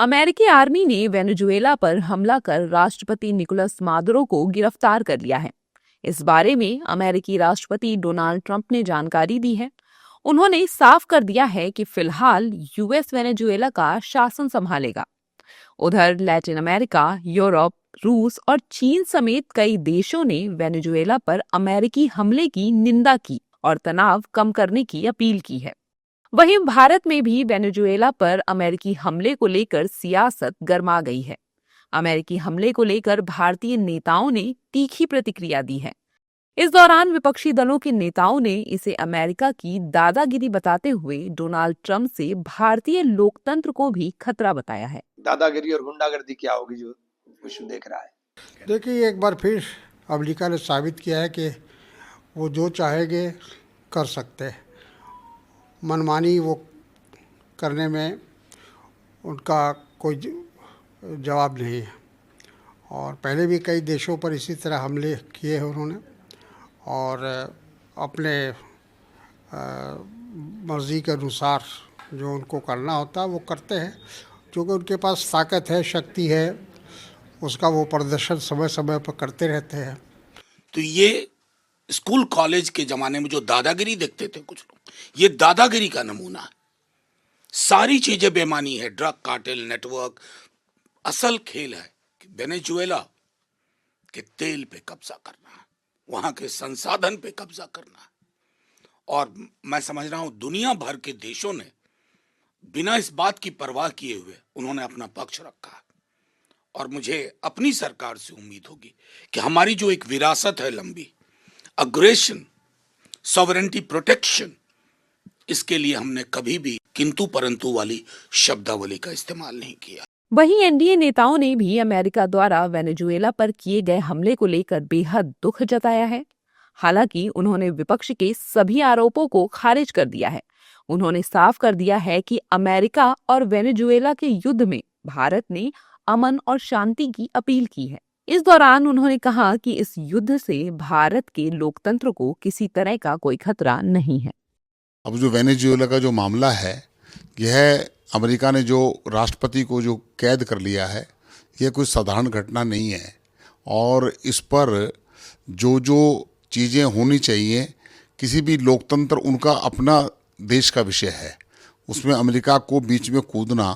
अमेरिकी आर्मी ने वेनेजुएला पर हमला कर राष्ट्रपति निकोलस मादुरो को गिरफ्तार कर लिया है। इस बारे में अमेरिकी राष्ट्रपति डोनाल्ड ट्रंप ने जानकारी दी है। उन्होंने साफ कर दिया है कि फिलहाल यूएस वेनेजुएला का शासन संभालेगा। उधर लैटिन अमेरिका, यूरोप, रूस और चीन समेत कई देशों ने वेनेजुएला पर अमेरिकी हमले की निंदा की और तनाव कम करने की अपील की है। वहीं भारत में भी वेनेजुएला पर अमेरिकी हमले को लेकर सियासत गर्मा गई है। अमेरिकी हमले को लेकर भारतीय नेताओं ने तीखी प्रतिक्रिया दी है। इस दौरान विपक्षी दलों के नेताओं ने इसे अमेरिका की दादागिरी बताते हुए डोनाल्ड ट्रंप से भारतीय लोकतंत्र को भी खतरा बताया है। दादागिरी और गुंडागर्दी क्या होगी जो विश्व देख रहा है। देखिए, एक बार फिर अमेरिका ने साबित किया है कि वो जो चाहेंगे कर सकते हैं। मनमानी वो करने में उनका कोई जवाब नहीं है। और पहले भी कई देशों पर इसी तरह हमले किए हैं उन्होंने, और अपने मर्ज़ी के अनुसार जो उनको करना होता है वो करते हैं। क्योंकि उनके पास ताकत है, शक्ति है, उसका वो प्रदर्शन समय समय पर करते रहते हैं। तो ये स्कूल कॉलेज के ज़माने में जो दादागिरी देखते थे कुछ लोग, ये दादागिरी का नमूना है। सारी चीज़ें बेमानी है, ड्रग कार्टेल नेटवर्क। असल खेल है कि वेनेजुएला के तेल पे कब्जा करना है, वहाँ के संसाधन पे कब्जा करना है। और मैं समझ रहा हूँ दुनिया भर के देशों ने बिना इस बात की परवाह किए हुए उन्होंने अपना पक्ष रखा है। और मुझे अपनी सरकार से उम्मीद होगी कि हमारी जो एक विरासत है लंबी, अग्रेशन, सॉवरेनिटी प्रोटेक्शन, इसके लिए हमने कभी भी किंतु परंतु वाली शब्दावली का इस्तेमाल नहीं किया। वहीं एनडीए नेताओं ने भी अमेरिका द्वारा वेनेजुएला पर किए गए हमले को लेकर बेहद दुख जताया है। हालांकि उन्होंने विपक्ष के सभी आरोपों को खारिज कर दिया है। उन्होंने साफ कर दिया है कि अमेरिका और वेनेजुएला के युद्ध में भारत ने अमन और शांति की अपील की है। इस दौरान उन्होंने कहा कि इस युद्ध से भारत के लोकतंत्र को किसी तरह का कोई खतरा नहीं है। अब जो वेनेजुएला का जो मामला है, यह अमेरिका ने जो राष्ट्रपति को जो कैद कर लिया है, यह कोई साधारण घटना नहीं है। और इस पर जो जो चीज़ें होनी चाहिए, किसी भी लोकतंत्र, उनका अपना देश का विषय है, उसमें अमेरिका को बीच में कूदना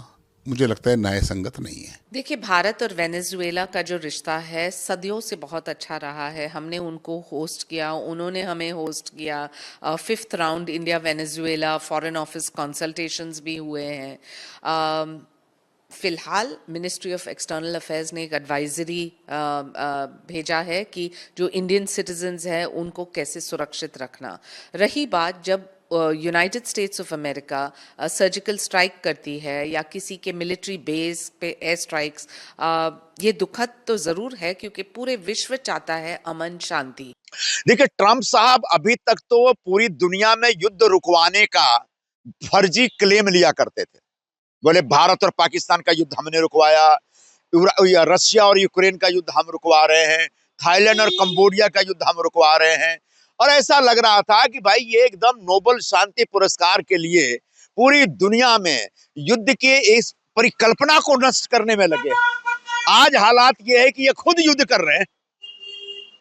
मुझे लगता है न्याय संगत नहीं है। देखिए, भारत और वेनेजुएला का जो रिश्ता है सदियों से बहुत अच्छा रहा है। हमने उनको होस्ट किया, उन्होंने हमें होस्ट किया। 5th round India Venezuela foreign office consultations भी हुए हैं। फिलहाल मिनिस्ट्री ऑफ एक्सटर्नल अफेयर्स ने एक एडवाइजरी भेजा है कि जो इंडियन सिटीजन्स हैं उनको कैसे सुरक्षित रखना। रही बात जब United states of America surgical strike करती है या किसी के मिलिट्री बेस पे एयर स्ट्राइक्स, ये दुखद तो जरूर है क्योंकि पूरे विश्व चाहता है अमन शांति। देखिए, ट्रंप साहब अभी तक तो पूरी दुनिया में युद्ध रुकवाने का फर्जी क्लेम लिया करते थे। बोले भारत और पाकिस्तान का युद्ध हमने रुकवाया, रशिया और यूक्रेन का युद्ध हम रुकवा रहे हैं, थाईलैंड और कंबोडिया का युद्ध हम रुकवा रहे हैं। और ऐसा लग रहा था कि भाई ये एकदम नोबेल शांति पुरस्कार के लिए पूरी दुनिया में युद्ध के इस परिकल्पना को नष्ट करने में लगे। आज हालात ये है कि ये खुद युद्ध कर रहे हैं।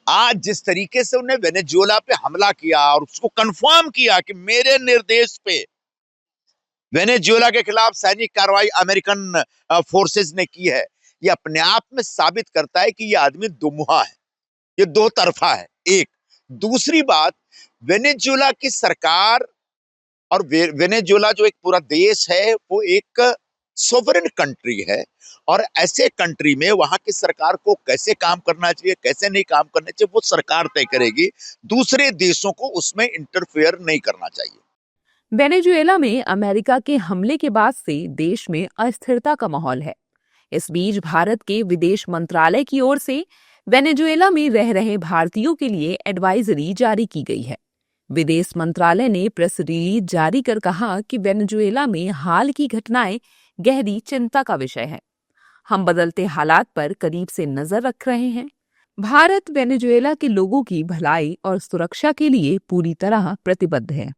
आज जिस तरीके से उन्हें वेनेजुएला पे हमला किया और उसको कंफर्म किया कि मेरे निर्देश पे वेनेजुएला के खिलाफ सैनिक कार्रवाई अमेरिकन फोर्सेस ने की है, ये अपने आप में साबित करता है कि ये आदमी दुमुहा है, ये दो तरफा है। एक दूसरी बात, वेनेजुएला की सरकार और वेनेजुएला जो एक पूरा देश है वो एक सोवरेन कंट्री है, और ऐसे कंट्री में वहां की सरकार को कैसे काम करना चाहिए, कैसे नहीं काम करना चाहिए, वो सरकार तय करेगी। दूसरे देशों को उसमें इंटरफेयर नहीं करना चाहिए। वेनेजुएला में अमेरिका के हमले के बाद से देश में अस्थिरता का माहौल है। इस बीच भारत के विदेश मंत्रालय की ओर से वेनेजुएला में रह रहे भारतीयों के लिए एडवाइजरी जारी की गई है। विदेश मंत्रालय ने प्रेस रिलीज जारी कर कहा कि वेनेजुएला में हाल की घटनाएं गहरी चिंता का विषय है। हम बदलते हालात पर करीब से नजर रख रहे हैं। भारत वेनेजुएला के लोगों की भलाई और सुरक्षा के लिए पूरी तरह प्रतिबद्ध है।